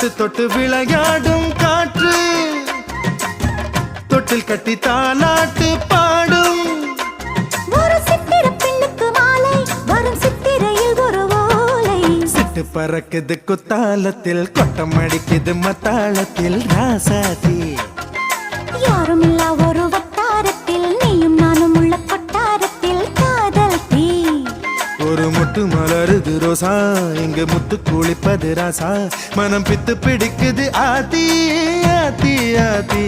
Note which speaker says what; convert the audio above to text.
Speaker 1: தொட்டு தொட்டு விளையாடும் காற்று தொட்டில் கட்டி தாலாட்டு பாடும்
Speaker 2: ஒரு சித்திர பெண்ணுக்கு மாலை வரும் சித்திரையில் ஒரு ஓலை
Speaker 1: சிட்டு பறக்குது குத்தாலத்தில் கொட்டம் அடிக்குது மத்தாளத்தில் ராசாதி
Speaker 2: யாரும் இல்லா ஒரு வட்டாரத்தில் நீயும் நானும் உள்ள கொட்டாரத்தில் காதல் தீ
Speaker 1: ஒரு முட்டு மலருது ரோசா இங்கு முத்து குளிப்பது ராசா மனம் பித்து பிடிக்குது ஆதி ஆதி ஆதி